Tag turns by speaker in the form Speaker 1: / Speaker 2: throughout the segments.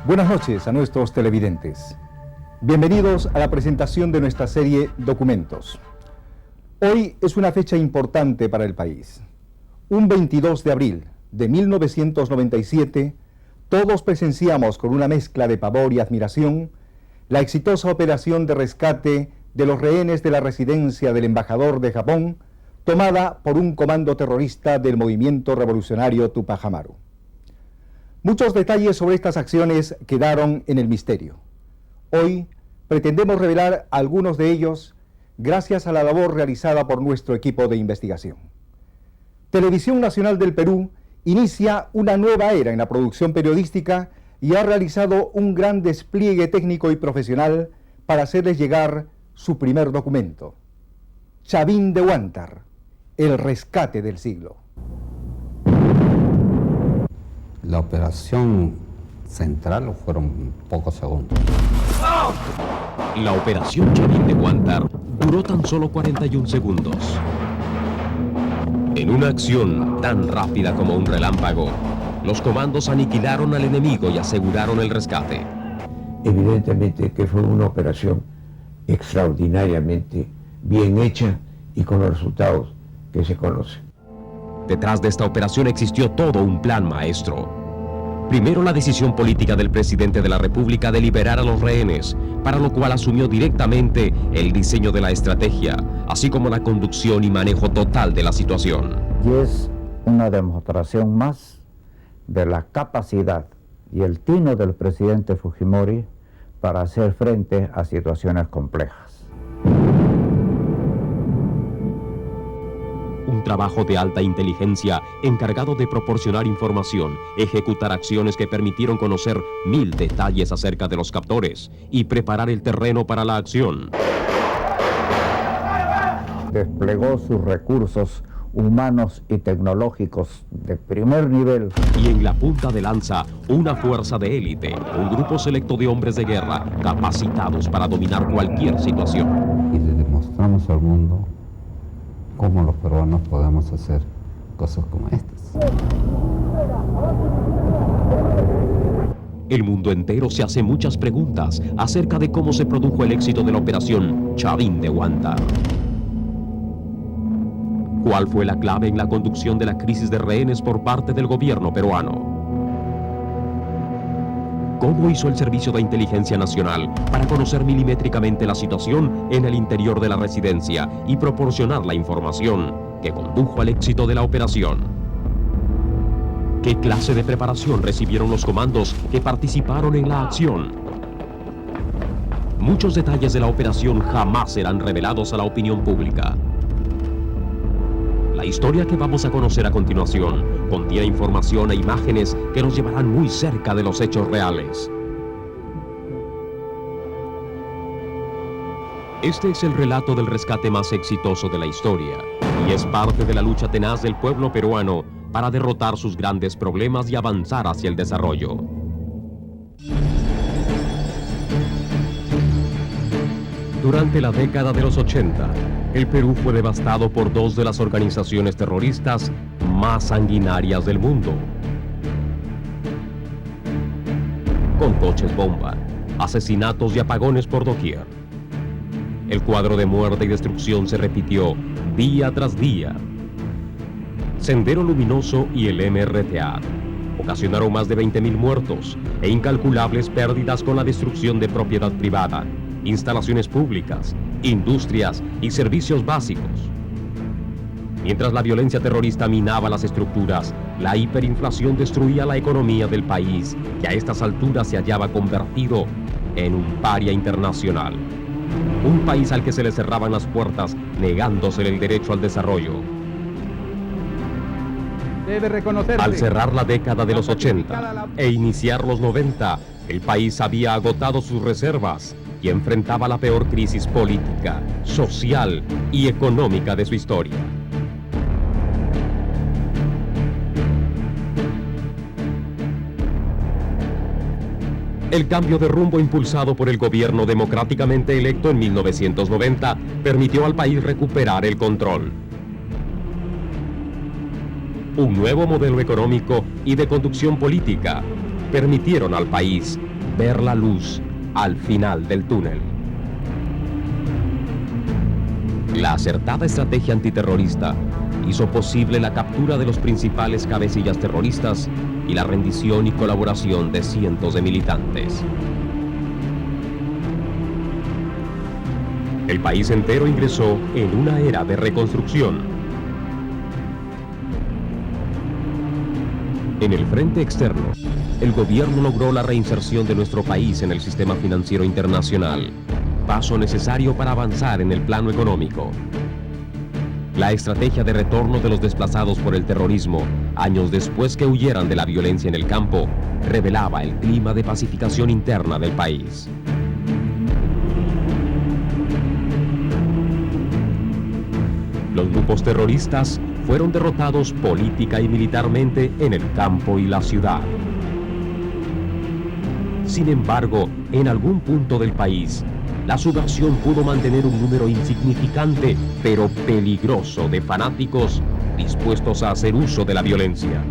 Speaker 1: Buenas noches a nuestros televidentes. Bienvenidos a la presentación de nuestra serie Documentos. Hoy es una fecha importante para el país. Un 22 de abril de 1997, todos presenciamos con una mezcla de pavor y admiración la exitosa operación de rescate de los rehenes de la residencia del embajador de Japón, tomada por un comando terrorista del movimiento revolucionario Tupac Amaru. Muchos detalles sobre estas acciones quedaron en el misterio. Hoy pretendemos revelar algunos de ellos gracias a la labor realizada por nuestro equipo de investigación. Televisión Nacional del Perú inicia una nueva era en la producción periodística y ha realizado un gran despliegue técnico y profesional para hacerles llegar su primer documento, Chavín de Huántar, el rescate del siglo.
Speaker 2: La operación central fueron pocos segundos.
Speaker 3: La operación Chavín de Huántar duró tan solo 41 segundos. En una acción tan rápida como un relámpago, los comandos aniquilaron al enemigo y aseguraron el rescate.
Speaker 4: Evidentemente que fue una operación extraordinariamente bien hecha y con los resultados que se conocen.
Speaker 3: Detrás de esta operación existió todo un plan maestro. Primero, la decisión política del presidente de la República de liberar a los rehenes, para lo cual asumió directamente el diseño de la estrategia, así como la conducción y manejo total de la situación.
Speaker 5: Y es una demostración más de la capacidad y el tino del presidente Fujimori para hacer frente a situaciones complejas.
Speaker 3: Un trabajo de alta inteligencia encargado de proporcionar información, ejecutar acciones que permitieron conocer 1000 detalles acerca de los captores y preparar el terreno para la acción.
Speaker 5: Desplegó sus recursos humanos y tecnológicos de primer nivel.
Speaker 3: Y en la punta de lanza, una fuerza de élite, un grupo selecto de hombres de guerra capacitados para dominar cualquier situación.
Speaker 2: Y le demostramos al mundo cómo los peruanos podemos hacer cosas como estas.
Speaker 3: El mundo entero se hace muchas preguntas acerca de cómo se produjo el éxito de la operación Chavín de Huántar. ¿Cuál fue la clave en la conducción de la crisis de rehenes por parte del gobierno peruano? ¿Cómo hizo el Servicio de Inteligencia Nacional para conocer milimétricamente la situación en el interior de la residencia y proporcionar la información que condujo al éxito de la operación? ¿Qué clase de preparación recibieron los comandos que participaron en la acción? Muchos detalles de la operación jamás serán revelados a la opinión pública. La historia que vamos a conocer a continuación contiene información e imágenes que nos llevarán muy cerca de los hechos reales. Este es el relato del rescate más exitoso de la historia y es parte de la lucha tenaz del pueblo peruano para derrotar sus grandes problemas y avanzar hacia el desarrollo. Durante la década de los 80, el Perú fue devastado por dos de las organizaciones terroristas más sanguinarias del mundo. Con coches bomba, asesinatos y apagones por doquier. El cuadro de muerte y destrucción se repitió día tras día. Sendero Luminoso y el MRTA ocasionaron más de 20.000 muertos e incalculables pérdidas con la destrucción de propiedad privada, instalaciones públicas, industrias y servicios básicos. Mientras la violencia terrorista minaba las estructuras, la hiperinflación destruía la economía del país, que a estas alturas se hallaba convertido en un paria internacional. Un país al que se le cerraban las puertas, negándosele el derecho al desarrollo.
Speaker 1: Debe reconocerse.
Speaker 3: Al cerrar la década de los 80 e iniciar los 90, el país había agotado sus reservas y enfrentaba la peor crisis política, social y económica de su historia. El cambio de rumbo impulsado por el gobierno democráticamente electo en 1990 permitió al país recuperar el control. Un nuevo modelo económico y de conducción política permitieron al país ver la luz al final del túnel. La acertada estrategia antiterrorista hizo posible la captura de los principales cabecillas terroristas y la rendición y colaboración de cientos de militantes. El país entero ingresó en una era de reconstrucción. En el frente externo, el gobierno logró la reinserción de nuestro país en el sistema financiero internacional, paso necesario para avanzar en el plano económico. La estrategia de retorno de los desplazados por el terrorismo, años después que huyeran de la violencia en el campo, revelaba el clima de pacificación interna del país. Los grupos terroristas fueron derrotados política y militarmente en el campo y la ciudad. Sin embargo, en algún punto del país, la subversión pudo mantener un número insignificante, pero peligroso, de fanáticos dispuestos a hacer uso de la violencia.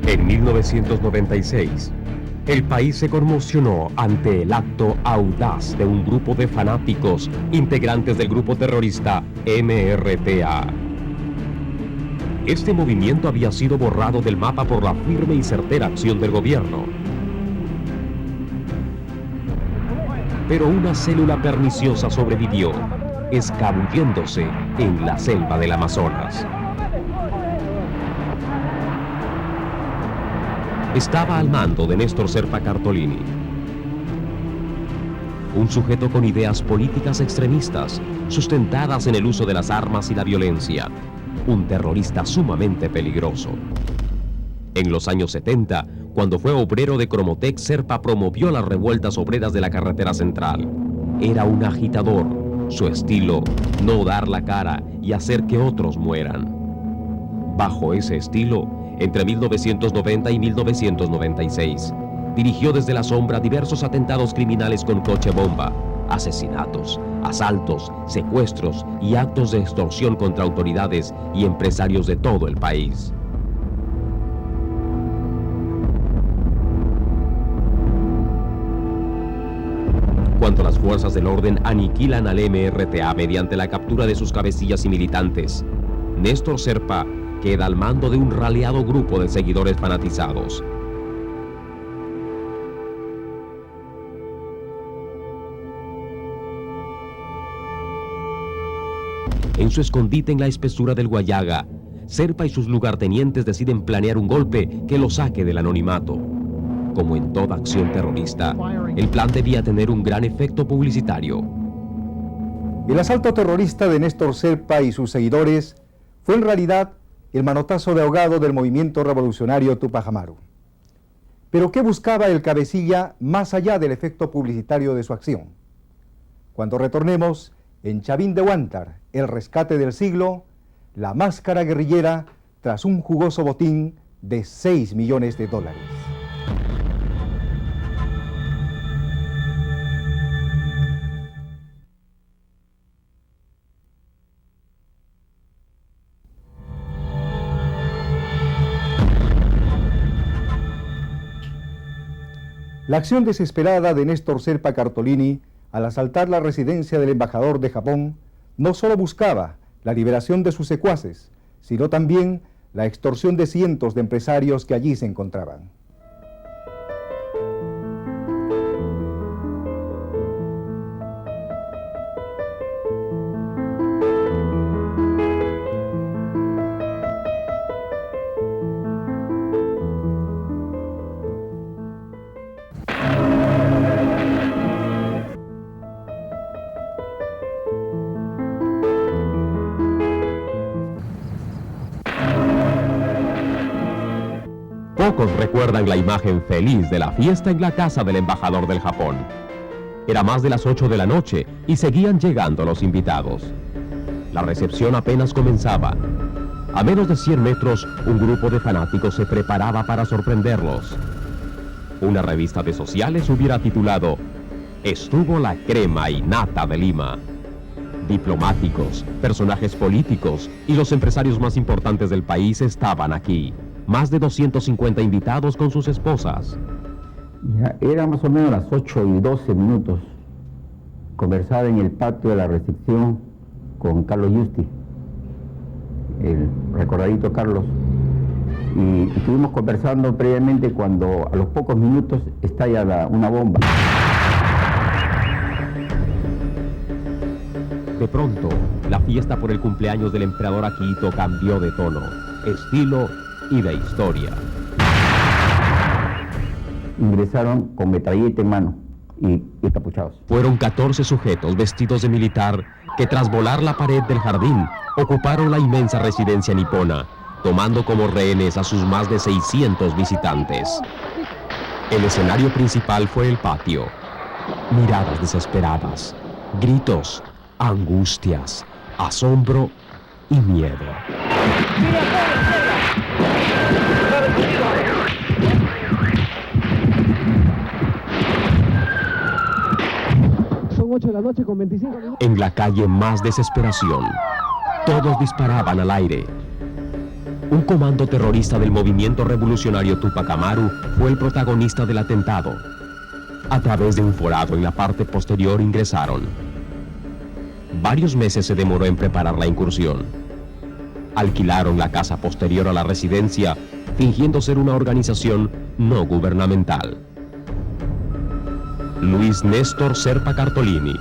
Speaker 3: En 1996, el país se conmocionó ante el acto audaz de un grupo de fanáticos integrantes del grupo terrorista MRTA. Este movimiento había sido borrado del mapa por la firme y certera acción del gobierno. Pero una célula perniciosa sobrevivió, escabulléndose en la selva del Amazonas. Estaba al mando de Néstor Serpa Cartolini, un sujeto con ideas políticas extremistas, sustentadas en el uso de las armas y la violencia, un terrorista sumamente peligroso. En los años 70, cuando fue obrero de Cromotec, Serpa promovió las revueltas obreras de la carretera central. Era un agitador, su estilo, no dar la cara y hacer que otros mueran. Bajo ese estilo, entre 1990 y 1996, dirigió desde la sombra diversos atentados criminales con coche bomba, asesinatos, asaltos, secuestros y actos de extorsión contra autoridades y empresarios de todo el país. Cuando las fuerzas del orden aniquilan al MRTA mediante la captura de sus cabecillas y militantes, Néstor Serpa queda al mando de un raleado grupo de seguidores fanatizados. En su escondite en la espesura del Guayaga, Serpa y sus lugartenientes deciden planear un golpe que lo saque del anonimato. Como en toda acción terrorista, el plan debía tener un gran efecto publicitario.
Speaker 1: El asalto terrorista de Néstor Serpa y sus seguidores fue en realidad el manotazo de ahogado del movimiento revolucionario Tupac Amaru. Pero ¿qué buscaba el cabecilla más allá del efecto publicitario de su acción? Cuando retornemos, en Chavín de Huántar, el rescate del siglo, la máscara guerrillera tras un jugoso botín de $6 millones. La acción desesperada de Néstor Serpa Cartolini al asaltar la residencia del embajador de Japón no solo buscaba la liberación de sus secuaces, sino también la extorsión de cientos de empresarios que allí se encontraban.
Speaker 3: Pocos recuerdan la imagen feliz de la fiesta en la casa del embajador del Japón. Era más de las 8 de la noche y seguían llegando los invitados. La recepción apenas comenzaba. A menos de 100 metros, un grupo de fanáticos se preparaba para sorprenderlos. Una revista de sociales hubiera titulado: "Estuvo la crema y nata de Lima". Diplomáticos, personajes políticos y los empresarios más importantes del país estaban aquí. Más de 250 invitados con sus esposas.
Speaker 6: Ya era más o menos las 8:12. Conversaba en el patio de la recepción con Carlos Justi, el recordadito Carlos, y estuvimos conversando previamente cuando a los pocos minutos estalla una bomba.
Speaker 3: De pronto, la fiesta por el cumpleaños del emperador Akihito cambió de tono, estilo y de historia.
Speaker 6: Ingresaron con metralleta en mano y capuchados.
Speaker 3: Fueron 14 sujetos vestidos de militar que tras volar la pared del jardín ocuparon la inmensa residencia nipona, tomando como rehenes a sus más de 600 visitantes. El escenario principal fue el patio. Miradas desesperadas, gritos, angustias, asombro y miedo.
Speaker 7: Son 8 de la noche con 25 minutos.
Speaker 3: En la calle más desesperación. Todos disparaban al aire. Un comando terrorista del movimiento revolucionario Tupac Amaru fue el protagonista del atentado. A través de un forado en la parte posterior ingresaron. Varios meses se demoró en preparar la incursión. Alquilaron la casa posterior a la residencia, fingiendo ser una organización no gubernamental. Luis Néstor Serpa Cartolini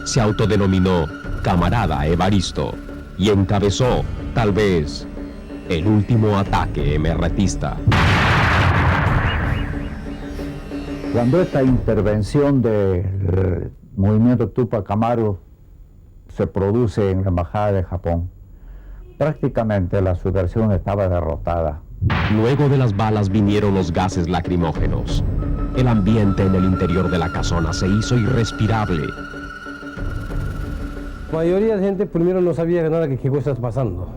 Speaker 3: se autodenominó Camarada Evaristo y encabezó, tal vez, el último ataque emerretista.
Speaker 5: Cuando esta intervención del movimiento Tupac Amaru se produce en la Embajada de Japón, prácticamente la subversión estaba derrotada.
Speaker 3: Luego de las balas vinieron los gases lacrimógenos. El ambiente en el interior de la casona se hizo irrespirable.
Speaker 7: La mayoría de gente primero no sabía nada que qué cosa está pasando,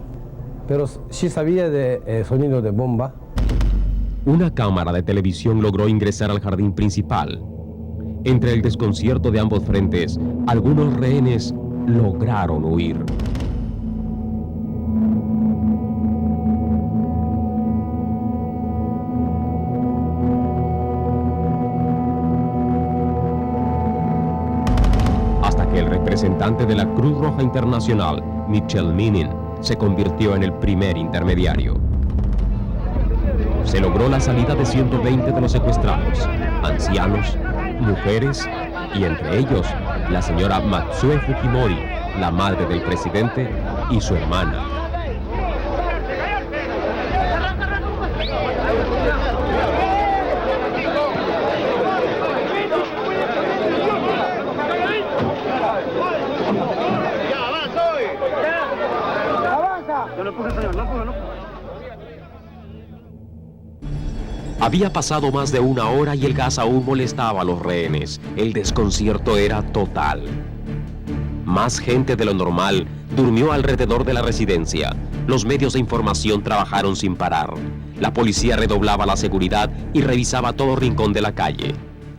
Speaker 7: pero sí sabía de sonido de bomba.
Speaker 3: Una cámara de televisión logró ingresar al jardín principal. Entre el desconcierto de ambos frentes, algunos rehenes lograron huir. Hasta que el representante de la Cruz Roja Internacional, Michel Minin, se convirtió en el primer intermediario. Se logró la salida de 120 de los secuestrados, ancianos, mujeres y entre ellos la señora Matsue Fujimori, la madre del presidente, y su hermana. Había pasado más de una hora y el gas aún molestaba a los rehenes. El desconcierto era total. Más gente de lo normal durmió alrededor de la residencia. Los medios de información trabajaron sin parar. La policía redoblaba la seguridad y revisaba todo rincón de la calle.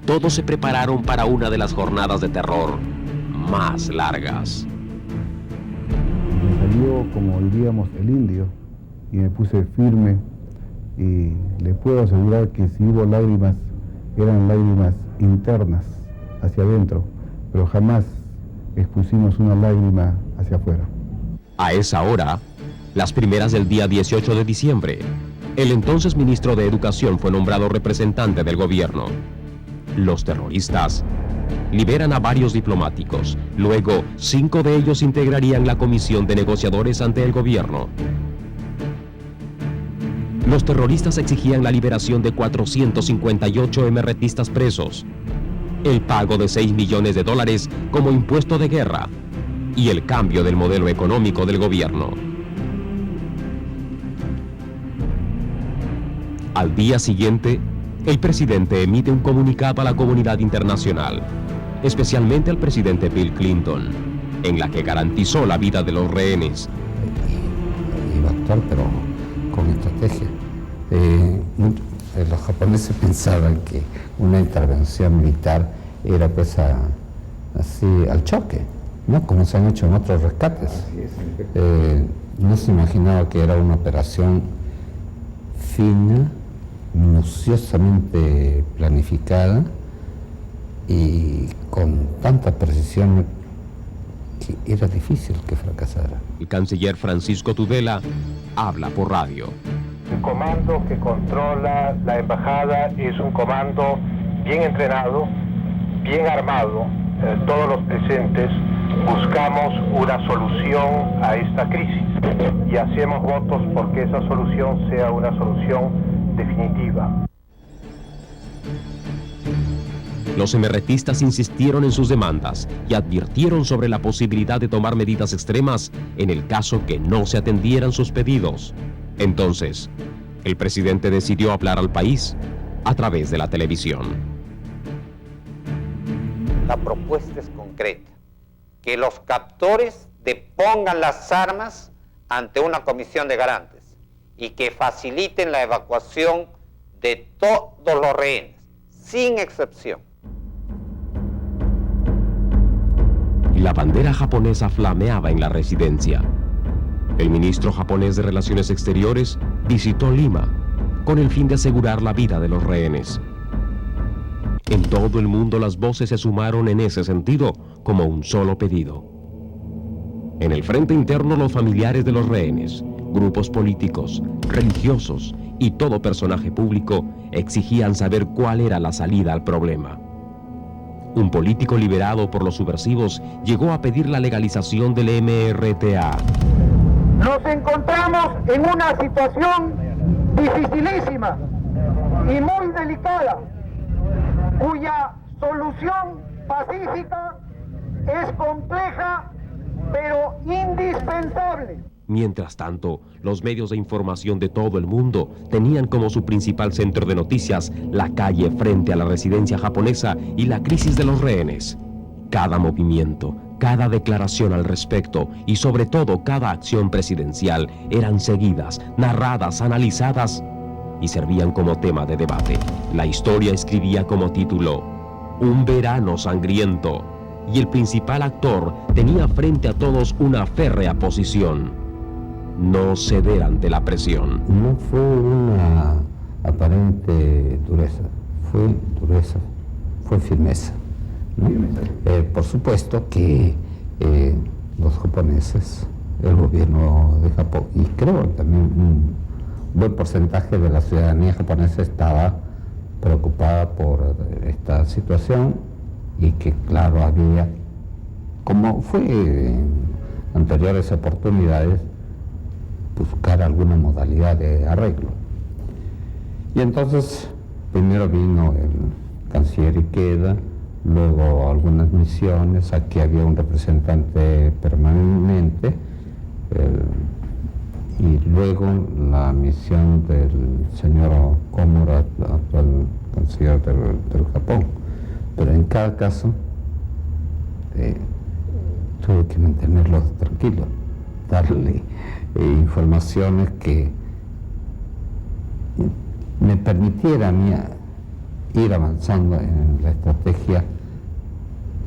Speaker 3: Todos se prepararon para una de las jornadas de terror más largas.
Speaker 8: Me salió, como diríamos, el indio, y me puse firme. Y le puedo asegurar que si hubo lágrimas, eran lágrimas internas, hacia adentro, pero jamás expusimos una lágrima hacia afuera.
Speaker 3: A esa hora, las primeras del día 18 de diciembre, el entonces ministro de Educación fue nombrado representante del gobierno. Los terroristas liberan a varios diplomáticos. Luego, 5 de ellos integrarían la comisión de negociadores ante el gobierno. Los terroristas exigían la liberación de 458 emerretistas presos, el pago de $6 millones como impuesto de guerra y el cambio del modelo económico del gobierno. Al día siguiente, el presidente emite un comunicado a la comunidad internacional, especialmente al presidente Bill Clinton, en la que garantizó la vida de los rehenes.
Speaker 2: Iba a actuar, pero con estrategia. Los japoneses pensaban que una intervención militar era pues así al choque, ¿no? Como se han hecho en otros rescates. No se imaginaba que era una operación fina, minuciosamente planificada y con tanta precisión que era difícil que fracasara.
Speaker 3: El canciller Francisco Tudela habla por radio.
Speaker 9: El comando que controla la embajada es un comando bien entrenado, bien armado. Todos los presentes buscamos una solución a esta crisis y hacemos votos porque esa solución sea una solución definitiva.
Speaker 3: Los emerretistas insistieron en sus demandas y advirtieron sobre la posibilidad de tomar medidas extremas en el caso que no se atendieran sus pedidos. Entonces, el presidente decidió hablar al país a través de la televisión.
Speaker 10: La propuesta es concreta, que los captores depongan las armas ante una comisión de garantes y que faciliten la evacuación de todos los rehenes, sin excepción.
Speaker 3: La bandera japonesa flameaba en la residencia. El ministro japonés de Relaciones Exteriores visitó Lima con el fin de asegurar la vida de los rehenes. En todo el mundo las voces se sumaron en ese sentido como un solo pedido. En el frente interno, los familiares de los rehenes, grupos políticos, religiosos y todo personaje público exigían saber cuál era la salida al problema. Un político liberado por los subversivos llegó a pedir la legalización del MRTA.
Speaker 11: Nos encontramos en una situación dificilísima y muy delicada, cuya solución pacífica es compleja, pero indispensable.
Speaker 3: Mientras tanto, los medios de información de todo el mundo tenían como su principal centro de noticias la calle frente a la residencia japonesa y la crisis de los rehenes. Cada movimiento, cada declaración al respecto y sobre todo cada acción presidencial eran seguidas, narradas, analizadas y servían como tema de debate. La historia escribía como título Un verano sangriento y el principal actor tenía frente a todos una férrea posición: no ceder ante la presión.
Speaker 2: No fue una aparente dureza, fue firmeza, ¿no? Por supuesto que los japoneses, el gobierno de Japón, y creo también un buen porcentaje de la ciudadanía japonesa estaba preocupada por esta situación y que, claro, había, como fue en anteriores oportunidades, buscar alguna modalidad de arreglo. Y entonces, primero vino el canciller Ikeda, luego algunas misiones, aquí había un representante permanente, y luego la misión del señor Komura, actual canciller del Japón. Pero en cada caso, tuve que mantenerlos tranquilos, darle informaciones que me permitieran a mí ir avanzando en la estrategia,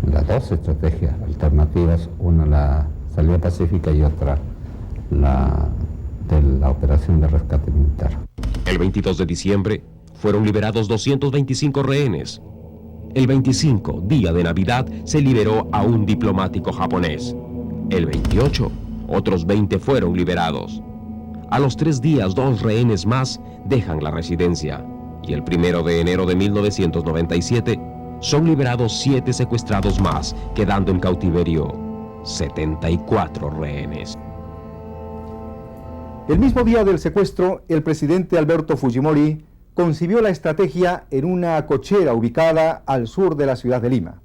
Speaker 2: en las dos estrategias alternativas, una la salida pacífica y otra la de la operación de rescate militar.
Speaker 3: El 22 de diciembre fueron liberados 225 rehenes. El 25, día de Navidad, se liberó a un diplomático japonés. El 28, otros 20 fueron liberados. A los 3 días, 2 rehenes más dejan la residencia. Y el 1 de enero de 1997, son liberados 7 secuestrados más, quedando en cautiverio 74 rehenes.
Speaker 1: El mismo día del secuestro, el presidente Alberto Fujimori concibió la estrategia en una cochera ubicada al sur de la ciudad de Lima.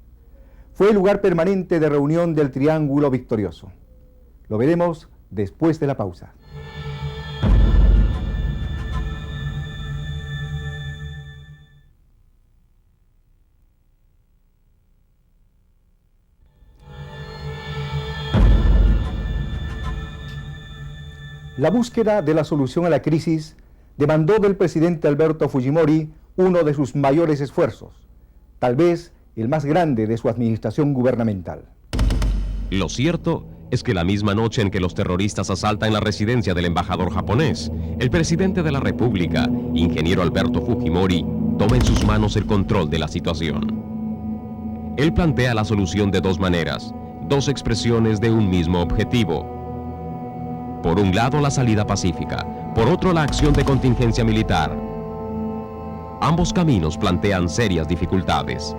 Speaker 1: Fue el lugar permanente de reunión del Triángulo Victorioso. Lo veremos después de la pausa. La búsqueda de la solución a la crisis demandó del presidente Alberto Fujimori uno de sus mayores esfuerzos, tal vez el más grande de su administración gubernamental.
Speaker 3: Lo cierto es que la misma noche en que los terroristas asaltan la residencia del embajador japonés, el presidente de la República, ingeniero Alberto Fujimori, toma en sus manos el control de la situación. Él plantea la solución de dos maneras, dos expresiones de un mismo objetivo. Por un lado, la salida pacífica, por otro, la acción de contingencia militar. Ambos caminos plantean serias dificultades.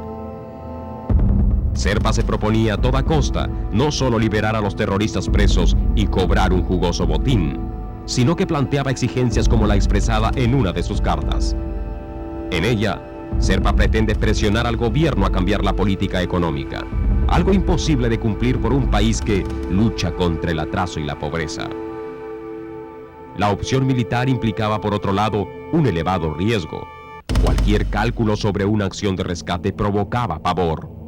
Speaker 3: Serpa se proponía a toda costa no solo liberar a los terroristas presos y cobrar un jugoso botín, sino que planteaba exigencias como la expresada en una de sus cartas. En ella, Serpa pretende presionar al gobierno a cambiar la política económica, algo imposible de cumplir por un país que lucha contra el atraso y la pobreza. La opción militar implicaba, por otro lado, un elevado riesgo. Cualquier cálculo sobre una acción de rescate provocaba pavor.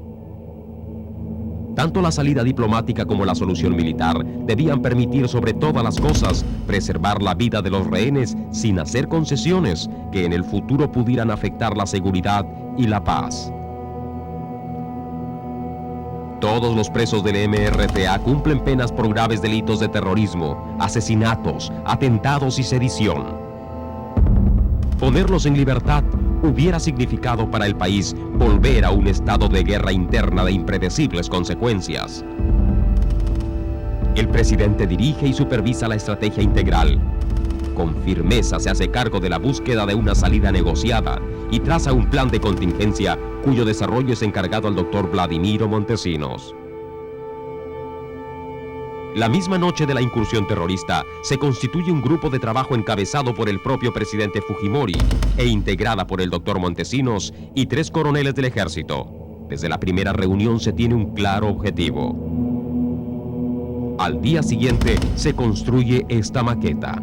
Speaker 3: Tanto la salida diplomática como la solución militar debían permitir, sobre todas las cosas, preservar la vida de los rehenes sin hacer concesiones que en el futuro pudieran afectar la seguridad y la paz. Todos los presos del MRTA cumplen penas por graves delitos de terrorismo, asesinatos, atentados y sedición. Ponerlos en libertad hubiera significado para el país volver a un estado de guerra interna de impredecibles consecuencias. El presidente dirige y supervisa la estrategia integral. Con firmeza se hace cargo de la búsqueda de una salida negociada y traza un plan de contingencia cuyo desarrollo es encargado al doctor Vladimiro Montesinos. La misma noche de la incursión terrorista, se constituye un grupo de trabajo encabezado por el propio presidente Fujimori e integrada por el doctor Montesinos y 3 coroneles del ejército. Desde la primera reunión se tiene un claro objetivo. Al día siguiente se construye esta maqueta,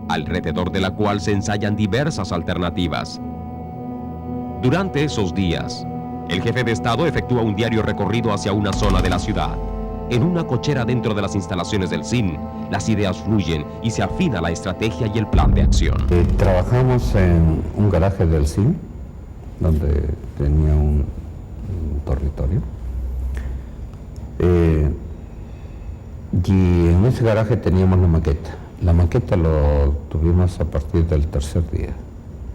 Speaker 3: alrededor de la cual se ensayan diversas alternativas. Durante esos días, el jefe de Estado efectúa un diario recorrido hacia una zona de la ciudad. En una cochera dentro de las instalaciones del CIN, las ideas fluyen y se afina la estrategia y el plan de acción.
Speaker 2: Trabajamos en un garaje del CIN, donde tenía un dormitorio. Y en ese garaje teníamos la maqueta. La maqueta lo tuvimos a partir del tercer día,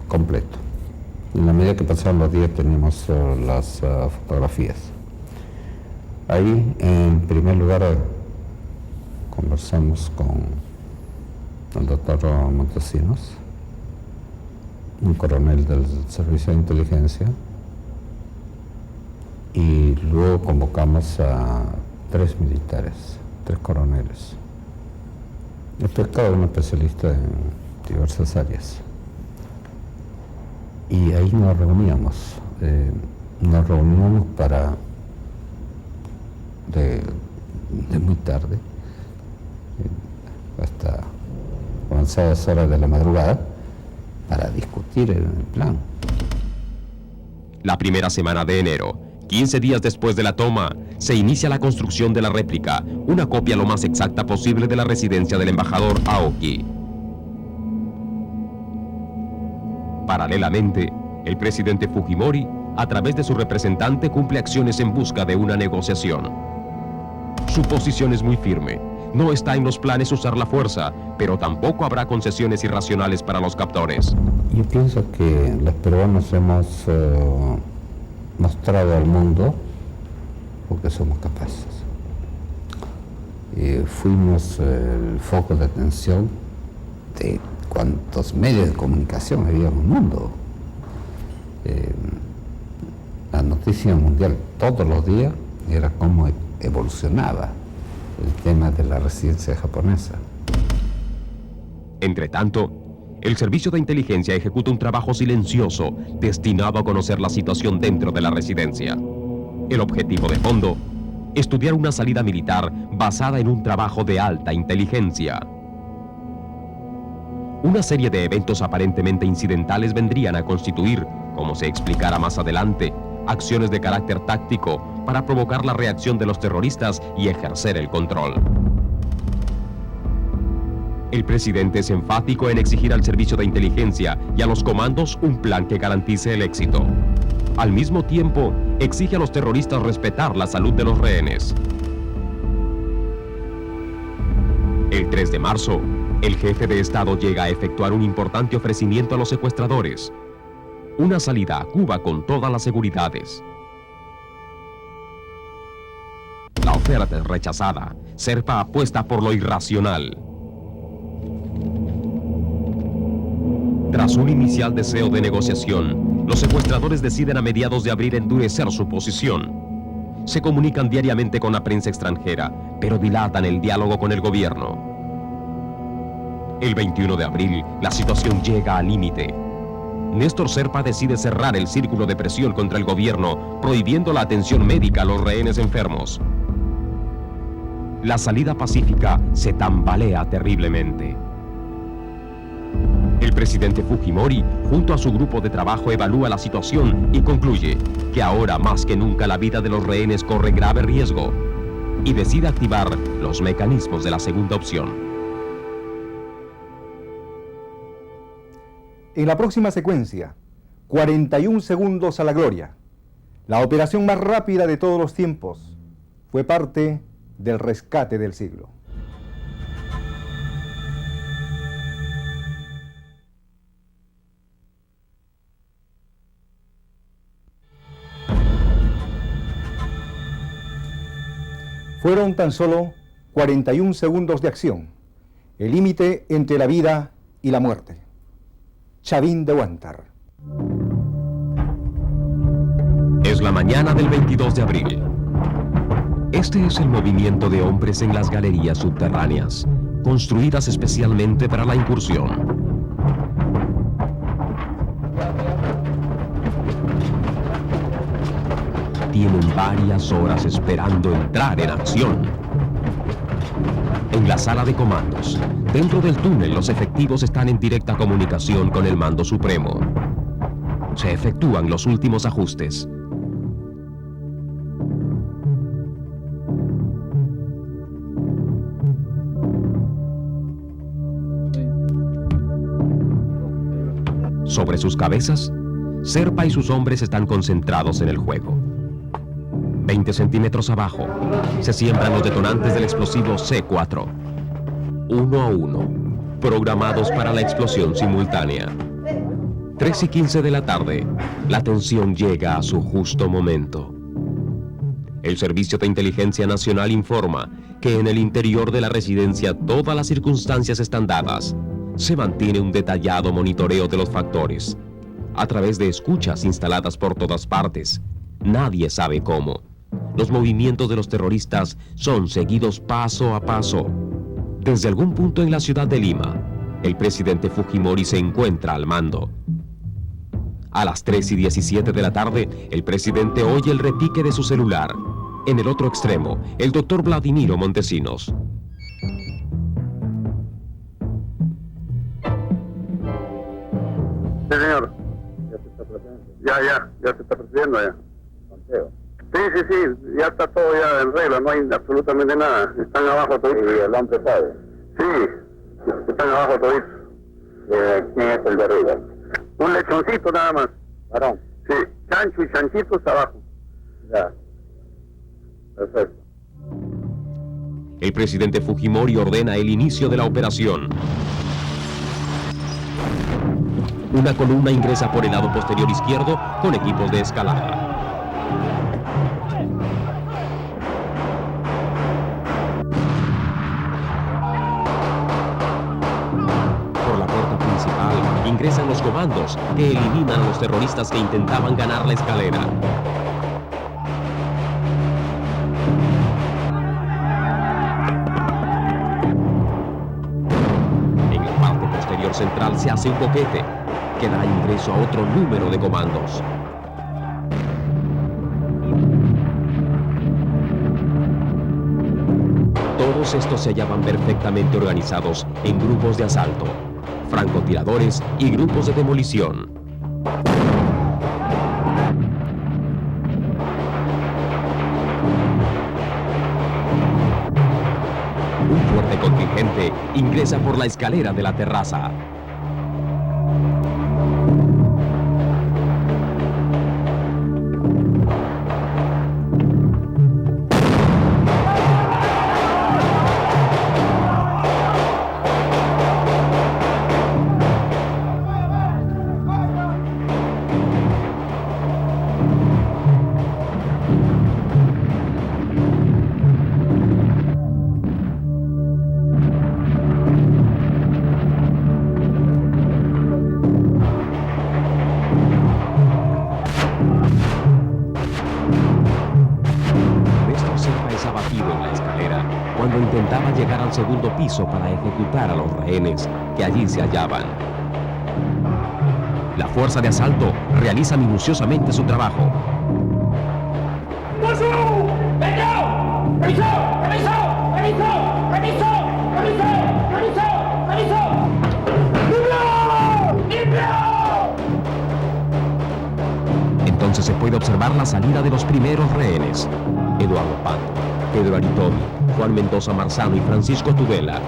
Speaker 2: completo. En la medida que pasaban los días teníamos las fotografías. Ahí, en primer lugar, conversamos con el doctor Montesinos, un coronel del Servicio de Inteligencia, y luego convocamos a 3 militares, 3 coroneles. Cada uno especialista en diversas áreas. Y ahí nos reuníamos para de muy tarde hasta avanzadas horas de la madrugada para discutir el plan.
Speaker 3: La primera semana de enero, 15 días después de la toma, se inicia la construcción de la réplica, una copia lo más exacta posible de la residencia del embajador Aoki. Paralelamente, el presidente Fujimori, a través de su representante, cumple acciones en busca de una negociación. Su posición es muy firme. No está en los planes usar la fuerza, pero tampoco habrá concesiones irracionales para los captores.
Speaker 2: Yo pienso que los peruanos hemos mostrado al mundo porque somos capaces. Fuimos el foco de atención de cuantos medios de comunicación había en el mundo. La noticia mundial todos los días era cómo evolucionaba el tema de la residencia japonesa.
Speaker 3: Entre tanto, el Servicio de Inteligencia ejecuta un trabajo silencioso destinado a conocer la situación dentro de la residencia. El objetivo de fondo, estudiar una salida militar basada en un trabajo de alta inteligencia. Una serie de eventos aparentemente incidentales vendrían a constituir, como se explicará más adelante, acciones de carácter táctico para provocar la reacción de los terroristas y ejercer el control. El presidente es enfático en exigir al Servicio de Inteligencia y a los comandos un plan que garantice el éxito. Al mismo tiempo, exige a los terroristas respetar la salud de los rehenes. El 3 de marzo, el jefe de Estado llega a efectuar un importante ofrecimiento a los secuestradores. Una salida a Cuba con todas las seguridades. La oferta es rechazada. Serpa apuesta por lo irracional. Tras un inicial deseo de negociación, los secuestradores deciden a mediados de abril endurecer su posición. Se comunican diariamente con la prensa extranjera, pero dilatan el diálogo con el gobierno. El 21 de abril, la situación llega al límite. Néstor Serpa decide cerrar el círculo de presión contra el gobierno, prohibiendo la atención médica a los rehenes enfermos. La salida pacífica se tambalea terriblemente. El presidente Fujimori, junto a su grupo de trabajo, evalúa la situación y concluye que ahora más que nunca la vida de los rehenes corre grave riesgo y decide activar los mecanismos de la segunda opción.
Speaker 1: En la próxima secuencia, 41 segundos a la gloria. La operación más rápida de todos los tiempos fue parte del rescate del siglo. Fueron tan solo 41 segundos de acción, el límite entre la vida y la muerte. Chavín de Huántar.
Speaker 3: Es la mañana del 22 de abril. Este es el movimiento de hombres en las galerías subterráneas, construidas especialmente para la incursión. Tienen varias horas esperando entrar en acción. En la sala de comandos, dentro del túnel, los efectivos están en directa comunicación con el Mando Supremo. Se efectúan los últimos ajustes. Sobre sus cabezas, Serpa y sus hombres están concentrados en el juego. 20 centímetros abajo, se siembran los detonantes del explosivo C4. 1 a 1, programados para la explosión simultánea. 3:15 de la tarde, la tensión llega a su justo momento. El Servicio de Inteligencia Nacional informa que en el interior de la residencia todas las circunstancias están dadas. Se mantiene un detallado monitoreo de los factores. A través de escuchas instaladas por todas partes, nadie sabe cómo. Los movimientos de los terroristas son seguidos paso a paso. Desde algún punto en la ciudad de Lima, el presidente Fujimori se encuentra al mando. A las 3:17 de la tarde, el presidente oye el repique de su celular. En el otro extremo, el doctor Vladimiro Montesinos.
Speaker 12: Sí, señor. Ya se está procediendo. Ya se está procediendo ya. Conteo. Sí, ya está todo ya en regla, no hay absolutamente nada. Están abajo toditos. ¿Y el hombre sabe? Sí, están abajo toditos. ¿Quién es el de arriba? Un lechoncito nada más. ¿Varón? Sí, Chancho y Chanchitos abajo. Ya. Perfecto.
Speaker 3: El presidente Fujimori ordena el inicio de la operación. Una columna ingresa por el lado posterior izquierdo con equipos de escalada. Por la puerta principal ingresan los comandos que eliminan a los terroristas que intentaban ganar la escalera. En la parte posterior central se hace un boquete que da ingreso a otro número de comandos. Todos estos se hallaban perfectamente organizados en grupos de asalto, francotiradores y grupos de demolición. Un fuerte contingente ingresa por la escalera de la terraza. necesitaba llegar al segundo piso para ejecutar a los rehenes que allí se hallaban. La fuerza de asalto realiza minuciosamente su trabajo. Entonces se puede observar la salida de los primeros rehenes: Eduardo Pato, Pedro Aritomi, Juan Mendoza Marzano y Francisco Tudela.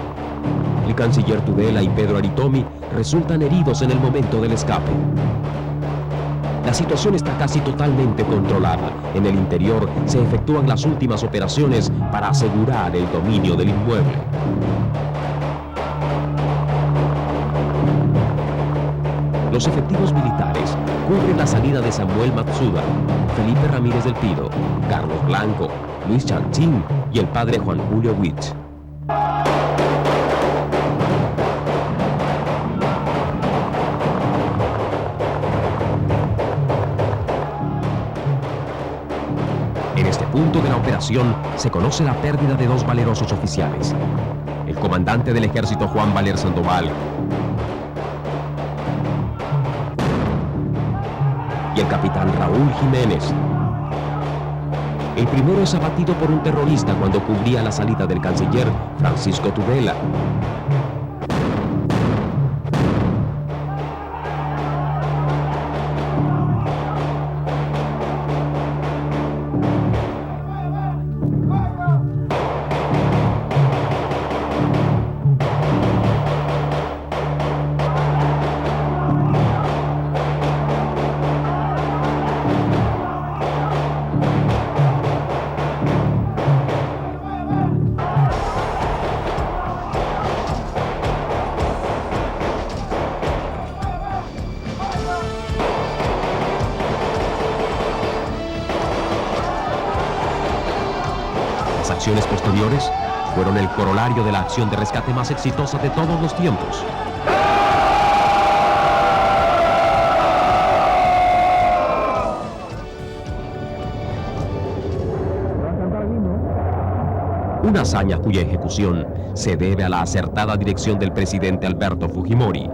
Speaker 3: El canciller Tudela y Pedro Aritomi resultan heridos en el momento del escape. La situación está casi totalmente controlada. En el interior se efectúan las últimas operaciones para asegurar el dominio del inmueble. Los efectivos militares cubren la salida de Samuel Matsuda, Felipe Ramírez del Pido, Carlos Blanco, Luis Chanchín y el padre Juan Julio Witch. En este punto de la operación se conoce la pérdida de 2 valerosos oficiales: el comandante del ejército Juan Valer Sandoval y el capitán Raúl Jiménez. El primero es abatido por un terrorista cuando cubría la salida del canciller Francisco Tudela. Las acciones posteriores fueron el corolario de la acción de rescate más exitosa de todos los tiempos. Una hazaña cuya ejecución se debe a la acertada dirección del presidente Alberto Fujimori,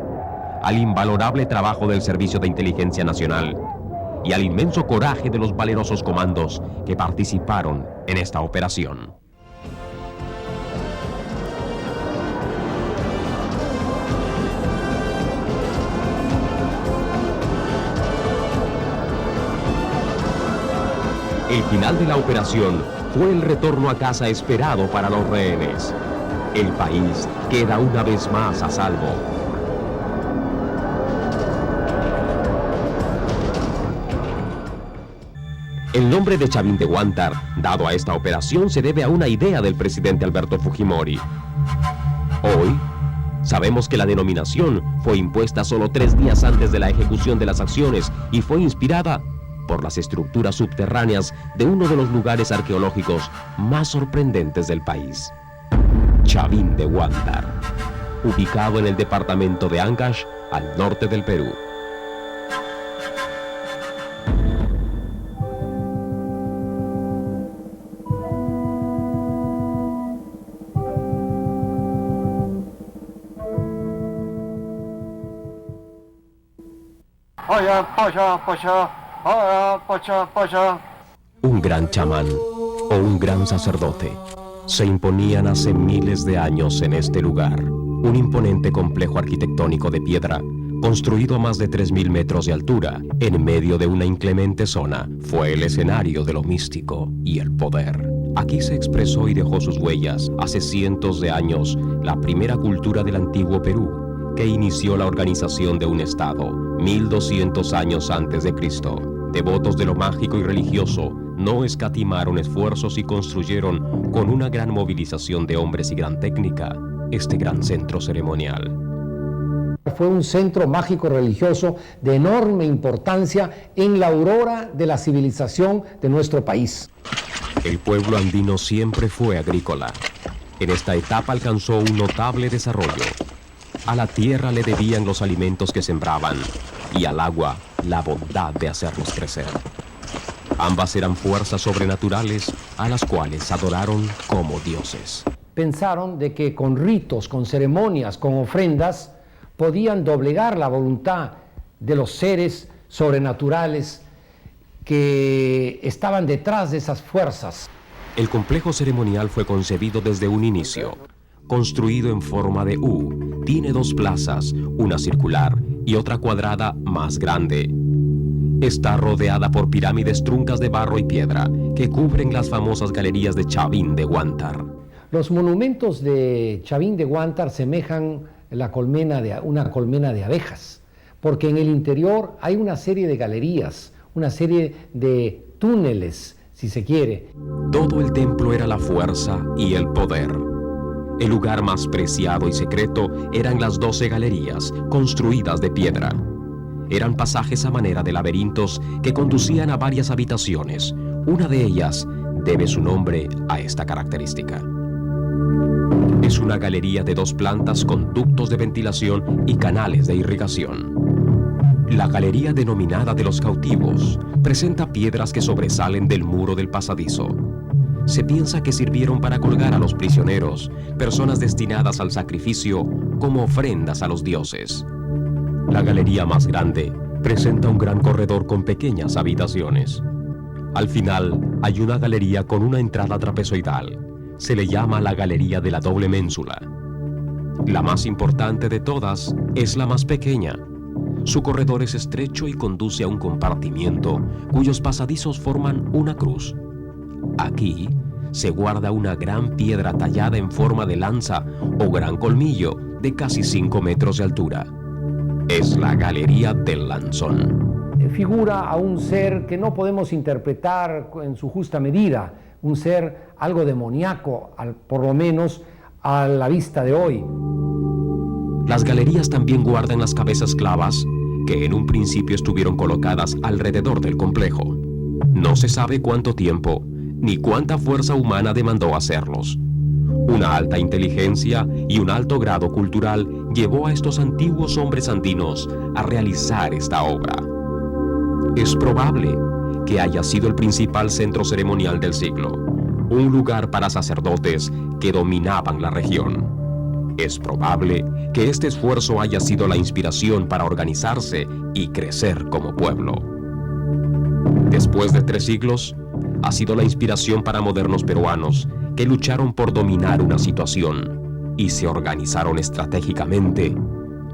Speaker 3: al invalorable trabajo del Servicio de Inteligencia Nacional y al inmenso coraje de los valerosos comandos que participaron en esta operación. El final de la operación fue el retorno a casa esperado para los rehenes. El país queda una vez más a salvo. El nombre de Chavín de Huántar, dado a esta operación, se debe a una idea del presidente Alberto Fujimori. Hoy, sabemos que la denominación fue impuesta solo 3 días antes de la ejecución de las acciones y fue inspirada por las estructuras subterráneas de uno de los lugares arqueológicos más sorprendentes del país: Chavín de Huántar, ubicado en el departamento de Ancash, al norte del Perú. Un gran chamán o un gran sacerdote se imponían hace miles de años en este lugar. Un imponente complejo arquitectónico de piedra, construido a más de 3.000 metros de altura, en medio de una inclemente zona, fue el escenario de lo místico y el poder. Aquí se expresó y dejó sus huellas, hace cientos de años, la primera cultura del antiguo Perú, que inició la organización de un estado 1200 años antes de Cristo. Devotos de lo mágico y religioso no escatimaron esfuerzos y construyeron, con una gran movilización de hombres y gran técnica, este gran centro ceremonial.
Speaker 13: Fue un centro mágico religioso de enorme importancia en la aurora de la civilización de nuestro país.
Speaker 3: El pueblo andino siempre fue agrícola. En esta etapa alcanzó un notable desarrollo. A la tierra le debían los alimentos que sembraban y al agua la bondad de hacerlos crecer. Ambas eran fuerzas sobrenaturales a las cuales adoraron como dioses.
Speaker 13: pensaron de que con ritos, con ceremonias, con ofrendas, podían doblegar la voluntad de los seres sobrenaturales que estaban detrás de esas fuerzas.
Speaker 3: El complejo ceremonial fue concebido desde un inicio. Construido en forma de U, tiene 2 plazas, una circular y otra cuadrada más grande. Está rodeada por pirámides truncas de barro y piedra que cubren las famosas galerías de Chavín de Huántar.
Speaker 13: Los monumentos de Chavín de Huántar semejan una colmena de abejas, porque en el interior hay una serie de galerías, una serie de túneles, si se quiere.
Speaker 3: Todo el templo era la fuerza y el poder. El lugar más preciado y secreto eran las 12 galerías, construidas de piedra. Eran pasajes a manera de laberintos que conducían a varias habitaciones. Una de ellas debe su nombre a esta característica. Es una galería de 2 plantas con ductos de ventilación y canales de irrigación. La galería denominada de los cautivos presenta piedras que sobresalen del muro del pasadizo. Se piensa que sirvieron para colgar a los prisioneros, personas destinadas al sacrificio, como ofrendas a los dioses. La galería más grande presenta un gran corredor con pequeñas habitaciones. Al final hay una galería con una entrada trapezoidal. Se le llama la galería de la doble ménsula. La más importante de todas es la más pequeña. Su corredor es estrecho y conduce a un compartimiento cuyos pasadizos forman una cruz. Aquí se guarda una gran piedra tallada en forma de lanza o gran colmillo de casi 5 metros de altura. Es la galería del lanzón.
Speaker 13: Figura a un ser que no podemos interpretar en su justa medida, un ser algo demoníaco, por lo menos a la vista de hoy.
Speaker 3: Las galerías también guardan las cabezas clavas que en un principio estuvieron colocadas alrededor del complejo. No se sabe cuánto tiempo ni cuánta fuerza humana demandó hacerlos. Una alta inteligencia y un alto grado cultural llevó a estos antiguos hombres andinos a realizar esta obra. Es probable que haya sido el principal centro ceremonial del siglo, un lugar para sacerdotes que dominaban la región. Es probable que este esfuerzo haya sido la inspiración para organizarse y crecer como pueblo. Después de 3 siglos, ha sido la inspiración para modernos peruanos que lucharon por dominar una situación y se organizaron estratégicamente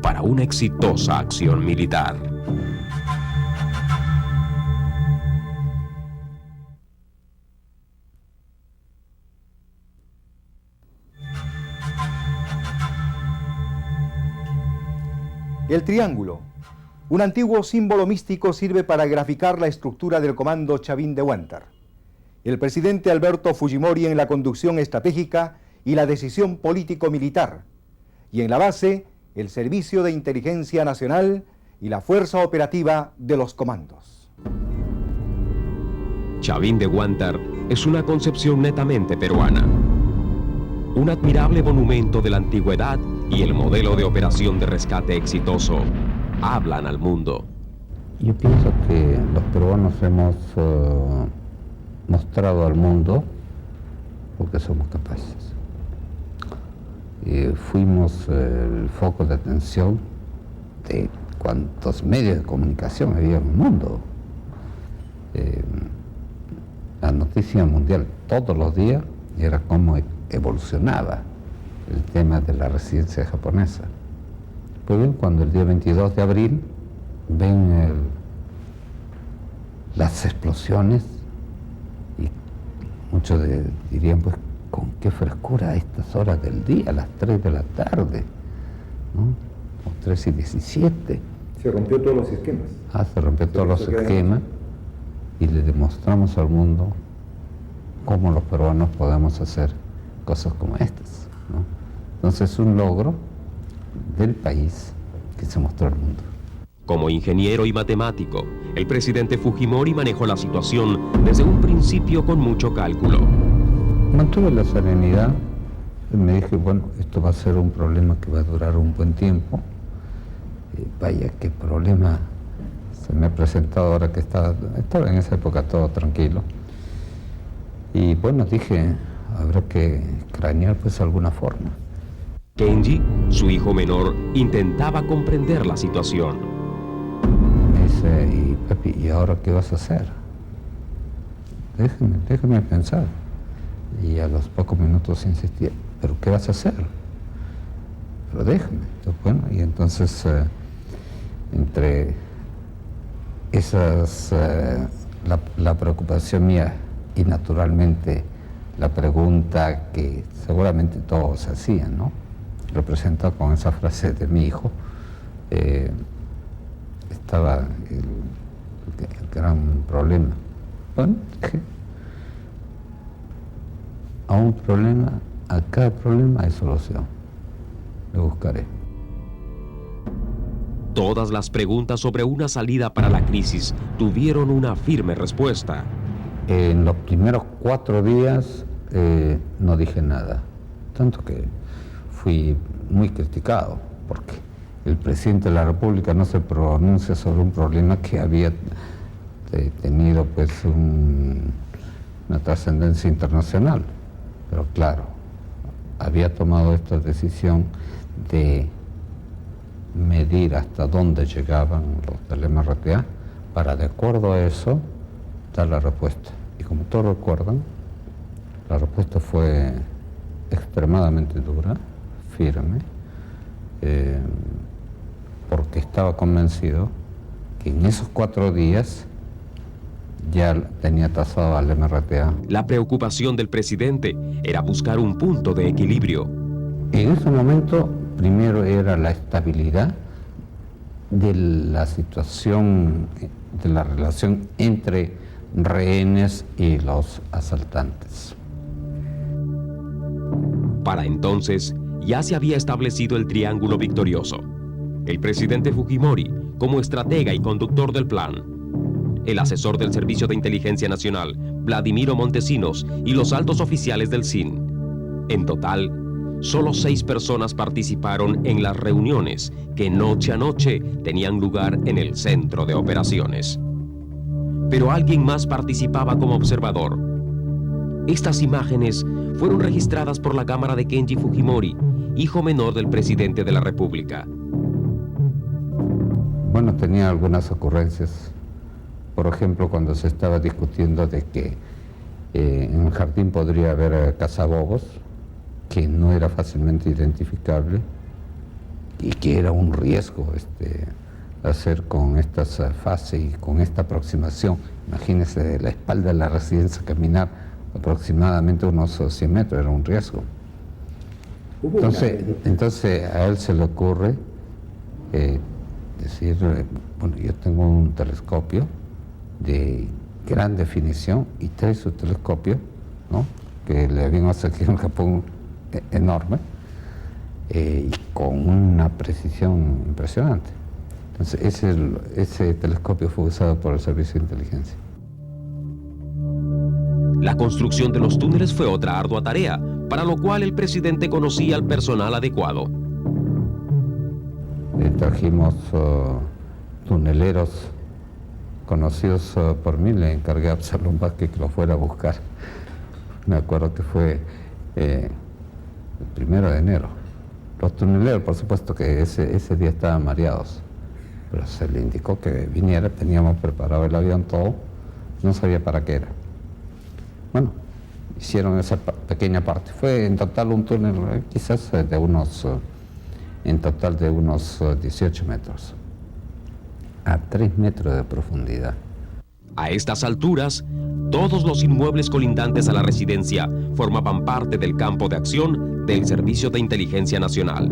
Speaker 3: para una exitosa acción militar.
Speaker 1: El triángulo, un antiguo símbolo místico, sirve para graficar la estructura del comando Chavín de Huántar. El presidente Alberto Fujimori en la conducción estratégica y la decisión político-militar, y en la base, el Servicio de Inteligencia Nacional y la Fuerza Operativa de los Comandos.
Speaker 3: Chavín de Huántar es una concepción netamente peruana. Un admirable monumento de la antigüedad y el modelo de operación de rescate exitoso hablan al mundo.
Speaker 2: Yo pienso que los peruanos hemos mostrado al mundo lo que somos capaces. Fuimos el foco de atención de cuantos medios de comunicación había en el mundo. La noticia mundial todos los días era cómo evolucionaba el tema de la residencia japonesa. Pues bien, cuando el día 22 de abril ven las explosiones, y muchos dirían, pues, ¿con qué frescura a estas horas del día, a las 3 de la tarde? ¿No? O 3:17.
Speaker 1: Se rompió todos los esquemas.
Speaker 2: Se rompió todos los esquemas y le demostramos al mundo cómo los peruanos podemos hacer cosas como estas, ¿no? Entonces es un logro del país que se mostró al mundo.
Speaker 3: Como ingeniero y matemático, el presidente Fujimori manejó la situación desde un principio con mucho cálculo.
Speaker 2: Mantuve la serenidad, me dije, bueno, esto va a ser un problema que va a durar un buen tiempo. Vaya, qué problema se me ha presentado ahora que estaba en esa época todo tranquilo. Y bueno, dije, habrá que cranear pues alguna forma.
Speaker 3: Kenji, su hijo menor, intentaba comprender la situación.
Speaker 2: Me dice, y papi, ¿y ahora qué vas a hacer? Déjeme pensar. Y a los pocos minutos insistía, ¿pero qué vas a hacer? Pero déjame. Entonces, bueno, y entonces entre esas, la preocupación mía y naturalmente la pregunta que seguramente todos hacían, ¿no? Representado con esa frase de mi hijo, estaba el gran problema. Bueno, dije, a cada problema hay solución. Lo buscaré.
Speaker 3: Todas las preguntas sobre una salida para la crisis tuvieron una firme respuesta.
Speaker 2: En los primeros 4 días no dije nada, tanto que fui muy criticado, porque el presidente de la República no se pronuncia sobre un problema que había tenido pues una trascendencia internacional. Pero claro, había tomado esta decisión de medir hasta dónde llegaban los del MRTA para, de acuerdo a eso, dar la respuesta. Y como todos recuerdan, la respuesta fue extremadamente dura, firme, porque estaba convencido que en esos 4 días ya tenía tasado al MRTA.
Speaker 3: La preocupación del presidente era buscar un punto de equilibrio.
Speaker 2: En ese momento, primero era la estabilidad de la situación, de la relación entre rehenes y los asaltantes.
Speaker 3: Para entonces, ya se había establecido el triángulo victorioso. El presidente Fujimori como estratega y conductor del plan, el asesor del Servicio de Inteligencia Nacional, Vladimiro Montesinos, y los altos oficiales del SIN. En total, solo 6 personas participaron en las reuniones que noche a noche tenían lugar en el centro de operaciones. Pero alguien más participaba como observador. Estas imágenes fueron registradas por la cámara de Kenji Fujimori, hijo menor del presidente de la República.
Speaker 2: Bueno, tenía algunas ocurrencias. Por ejemplo, cuando se estaba discutiendo de que en el jardín podría haber cazabobos, que no era fácilmente identificable y que era un riesgo hacer con estas fases y con esta aproximación. Imagínense, de la espalda de la residencia caminar aproximadamente unos 100 metros, era un riesgo. Entonces a él se le ocurre decir, bueno, yo tengo un telescopio de gran definición y trae su telescopio, ¿no?, que le habíamos aquí en Japón enorme, y con una precisión impresionante. Entonces ese telescopio fue usado por el Servicio de Inteligencia.
Speaker 3: La construcción de los túneles fue otra ardua tarea, para lo cual el presidente conocía al personal adecuado.
Speaker 2: Trajimos tuneleros conocidos por mí, le encargué a Absalón Vázquez que lo fuera a buscar. Me acuerdo que fue el 1 de enero. Los tuneleros, por supuesto que ese día estaban mareados, pero se le indicó que viniera, teníamos preparado el avión, todo, no sabía para qué era. Bueno, hicieron esa pequeña parte. Fue en total un túnel quizás de unos 18 metros, a 3 metros de profundidad.
Speaker 3: A estas alturas, todos los inmuebles colindantes a la residencia formaban parte del campo de acción del Servicio de Inteligencia Nacional.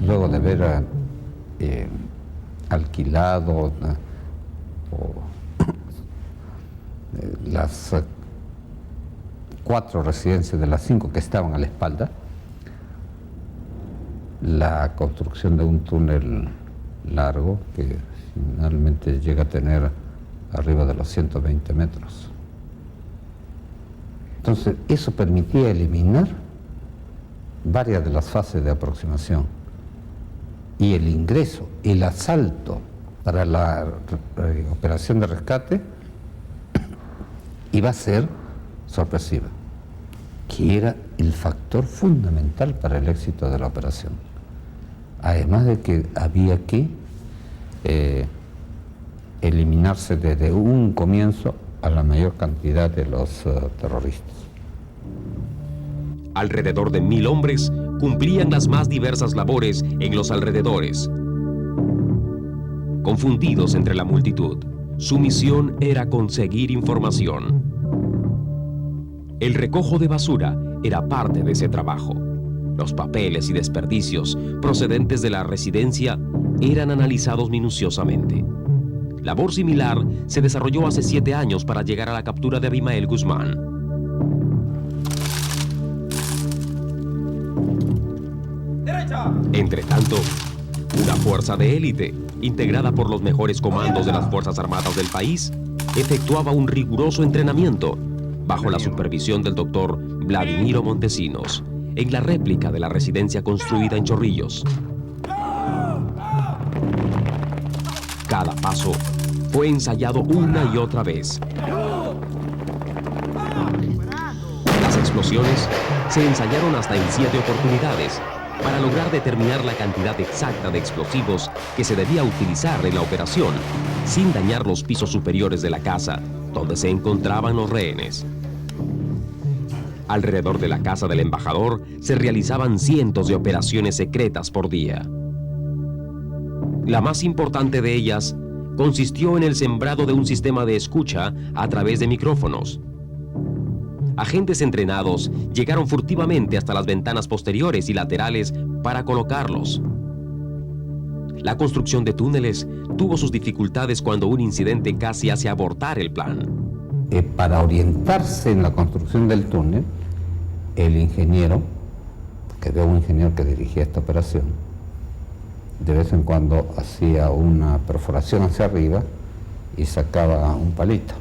Speaker 2: Luego de haber alquilado las 4 residencias de las 5 que estaban a la espalda, la construcción de un túnel largo que finalmente llega a tener arriba de los 120 metros. Entonces, eso permitía eliminar varias de las fases de aproximación, y el ingreso, el asalto para la operación de rescate iba a ser sorpresiva. que era el factor fundamental para el éxito de la operación. Además de que había que eliminarse desde un comienzo a la mayor cantidad de los terroristas.
Speaker 3: Alrededor de 1000 hombres cumplían las más diversas labores en los alrededores. Confundidos entre la multitud, su misión era conseguir información. El recojo de basura era parte de ese trabajo. Los papeles y desperdicios procedentes de la residencia eran analizados minuciosamente. Labor similar se desarrolló hace 7 años para llegar a la captura de Abimael Guzmán. Entre tanto, una fuerza de élite, integrada por los mejores comandos de las Fuerzas Armadas del país, efectuaba un riguroso entrenamiento bajo la supervisión del doctor Vladimiro Montesinos, en la réplica de la residencia construida en Chorrillos. Cada paso fue ensayado una y otra vez. Las explosiones se ensayaron hasta en 7 oportunidades para lograr determinar la cantidad exacta de explosivos que se debía utilizar en la operación, sin dañar los pisos superiores de la casa, donde se encontraban los rehenes. Alrededor de la casa del embajador se realizaban cientos de operaciones secretas por día. La más importante de ellas consistió en el sembrado de un sistema de escucha a través de micrófonos. Agentes entrenados llegaron furtivamente hasta las ventanas posteriores y laterales para colocarlos. La construcción de túneles tuvo sus dificultades cuando un incidente casi hace abortar el plan.
Speaker 2: Para orientarse en la construcción del túnel, el ingeniero, que era un ingeniero que dirigía esta operación, de vez en cuando hacía una perforación hacia arriba y sacaba un palito,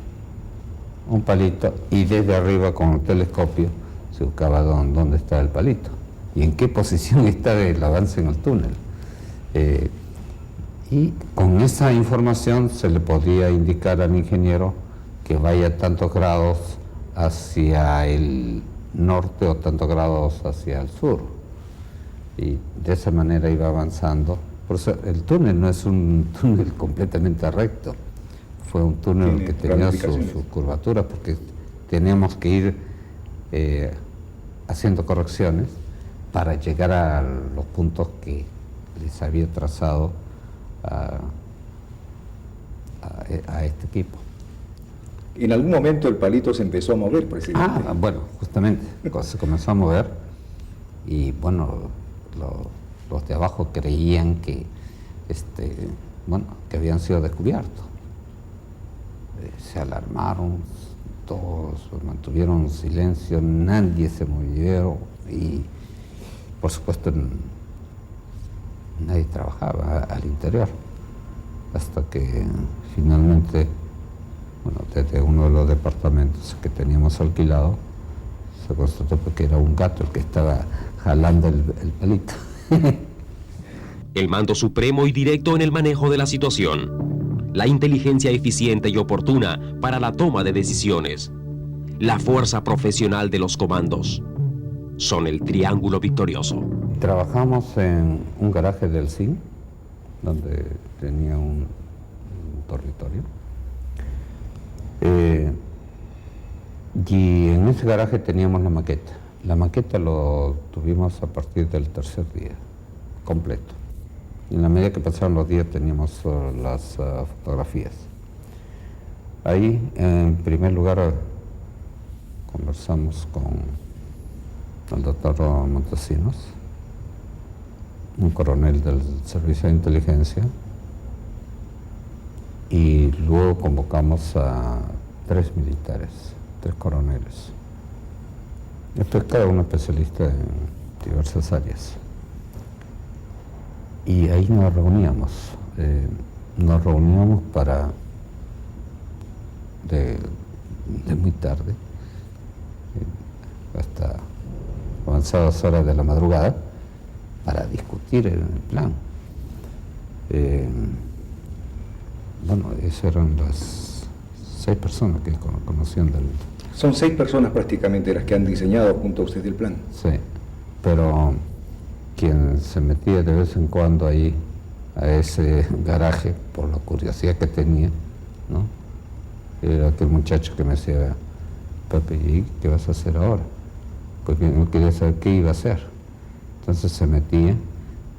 Speaker 2: y desde arriba con el telescopio se buscaba dónde está el palito y en qué posición está el avance en el túnel. Y con esa información se le podía indicar al ingeniero que vaya tantos grados hacia el norte o tantos grados hacia el sur. Y de esa manera iba avanzando. Por eso el túnel no es un túnel completamente recto. Fue un túnel que tenía su curvatura porque teníamos que ir haciendo correcciones para llegar a los puntos que les había trazado a este equipo.
Speaker 1: En algún momento el palito se empezó a mover, presidente.
Speaker 2: Bueno, justamente, se comenzó a mover y bueno, los de abajo creían que, que habían sido descubiertos. Se alarmaron, todos mantuvieron silencio, nadie se movió y por supuesto nadie trabajaba al interior, hasta que finalmente, desde uno de los departamentos que teníamos alquilado, se constató que era un gato el que estaba jalando el palito.
Speaker 3: El mando supremo y directo en el manejo de la situación. La inteligencia eficiente y oportuna para la toma de decisiones. La fuerza profesional de los comandos. Son el triángulo victorioso.
Speaker 2: Trabajamos en un garaje del CIN, donde tenía un dormitorio. Y en ese garaje teníamos la maqueta. La maqueta lo tuvimos a partir del 3er día, completo. Y en la medida que pasaron los días teníamos las fotografías. Ahí, en primer lugar, conversamos con el doctor Montesinos, un coronel del Servicio de Inteligencia, y luego convocamos a 3 militares, 3 coroneles. Esto es cada uno especialista en diversas áreas. Y ahí nos reuníamos para, de muy tarde, hasta avanzadas horas de la madrugada, para discutir el plan. Esas eran las 6 personas que conocían
Speaker 1: Son 6 personas prácticamente las que han diseñado junto a usted el plan.
Speaker 2: Sí, pero quien se metía de vez en cuando ahí a ese garaje, por la curiosidad que tenía, ¿no? Era aquel muchacho que me decía, Pepe, ¿y qué vas a hacer ahora? Porque no quería saber qué iba a hacer. Entonces se metía,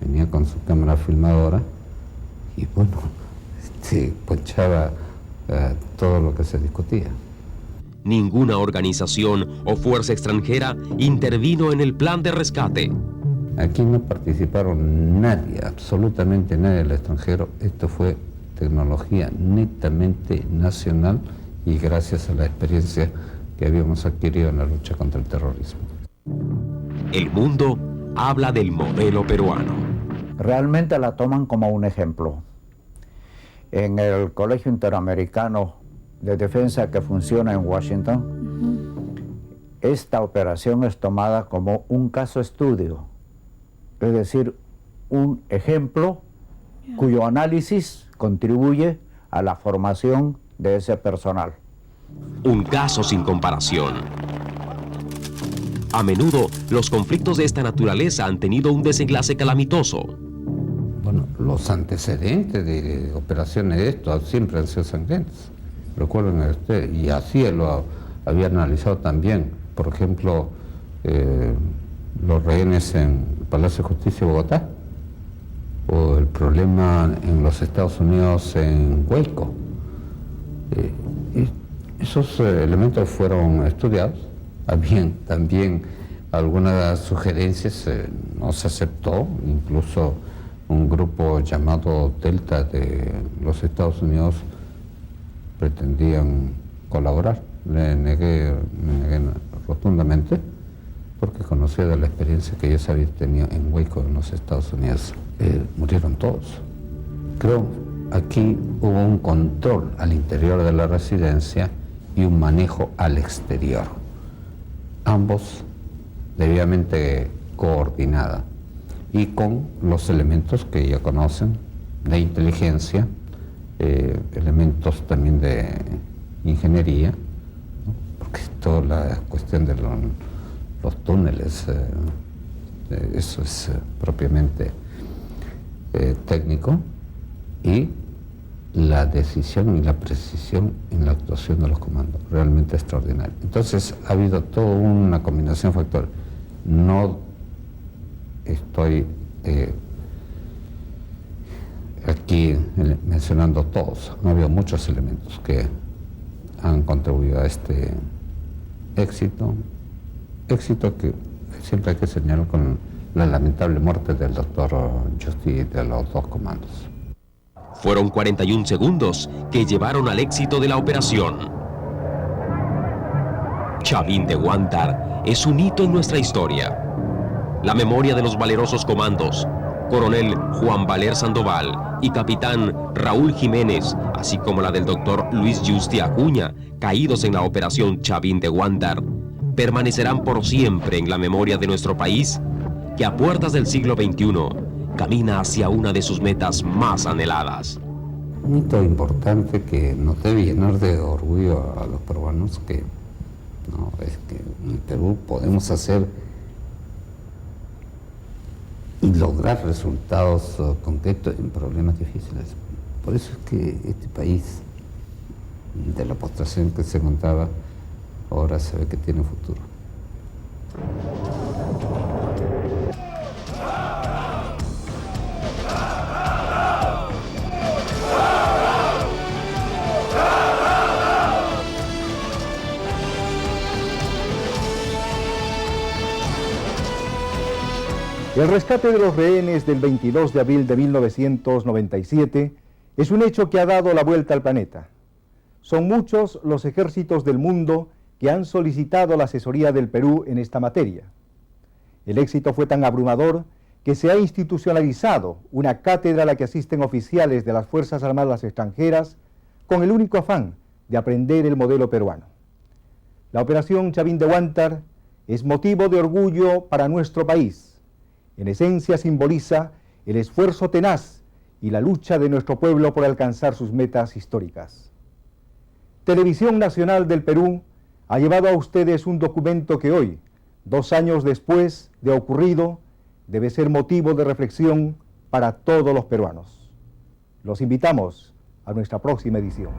Speaker 2: venía con su cámara filmadora y bueno, ponchaba todo lo que se discutía.
Speaker 3: Ninguna organización o fuerza extranjera intervino en el plan de rescate.
Speaker 2: Aquí no participaron nadie, absolutamente nadie del extranjero. Esto fue tecnología netamente nacional y gracias a la experiencia que habíamos adquirido en la lucha contra el terrorismo.
Speaker 3: El mundo habla del modelo peruano.
Speaker 5: Realmente la toman como un ejemplo. En el Colegio Interamericano de Defensa que funciona en Washington, esta operación es tomada como un caso estudio, es decir, un ejemplo cuyo análisis contribuye a la formación de ese personal.
Speaker 3: Un caso sin comparación. A menudo, los conflictos de esta naturaleza han tenido un desenlace calamitoso.
Speaker 2: Bueno, los antecedentes de operaciones de esto siempre han sido sangrientos. Recuerden usted, y así lo había analizado también, por ejemplo, los rehenes en el Palacio de Justicia de Bogotá, o el problema en los Estados Unidos en Huelco. Esos elementos fueron estudiados. Habían también algunas sugerencias, no se aceptó, incluso un grupo llamado Delta de los Estados Unidos pretendían colaborar. Me negué rotundamente porque conocía de la experiencia que ellos habían tenido en Waco, en los Estados Unidos. Murieron todos. Creo aquí hubo un control al interior de la residencia y un manejo al exterior. Ambos debidamente coordinada y con los elementos que ya conocen de inteligencia, elementos también de ingeniería, ¿no? Porque toda la cuestión de los túneles, eso es propiamente técnico, y la decisión y la precisión en la actuación de los comandos, realmente extraordinario. Entonces ha habido toda una combinación de factores. No estoy aquí mencionando todos, no ha habido muchos elementos que han contribuido a este éxito que siempre hay que señalar con la lamentable muerte del doctor Justi y de los 2 comandos.
Speaker 3: Fueron 41 segundos que llevaron al éxito de la operación. Chavín de Huántar es un hito en nuestra historia. La memoria de los valerosos comandos, coronel Juan Valer Sandoval y capitán Raúl Jiménez, así como la del doctor Luis Justi Acuña, caídos en la operación Chavín de Huántar, permanecerán por siempre en la memoria de nuestro país, que a puertas del siglo XXI camina hacia una de sus metas más anheladas.
Speaker 2: Un hito importante que nos debe llenar de orgullo a los peruanos, que no, es que en Perú podemos hacer y lograr resultados concretos en problemas difíciles. Por eso es que este país, de la postración que se contaba, ahora se ve que tiene futuro.
Speaker 1: El rescate de los rehenes del 22 de abril de 1997 es un hecho que ha dado la vuelta al planeta. Son muchos los ejércitos del mundo que han solicitado la asesoría del Perú en esta materia. El éxito fue tan abrumador que se ha institucionalizado una cátedra a la que asisten oficiales de las Fuerzas Armadas extranjeras con el único afán de aprender el modelo peruano. La operación Chavín de Huántar es motivo de orgullo para nuestro país. En esencia simboliza el esfuerzo tenaz y la lucha de nuestro pueblo por alcanzar sus metas históricas. Televisión Nacional del Perú ha llevado a ustedes un documento que hoy, 2 años después de ocurrido, debe ser motivo de reflexión para todos los peruanos. Los invitamos a nuestra próxima edición.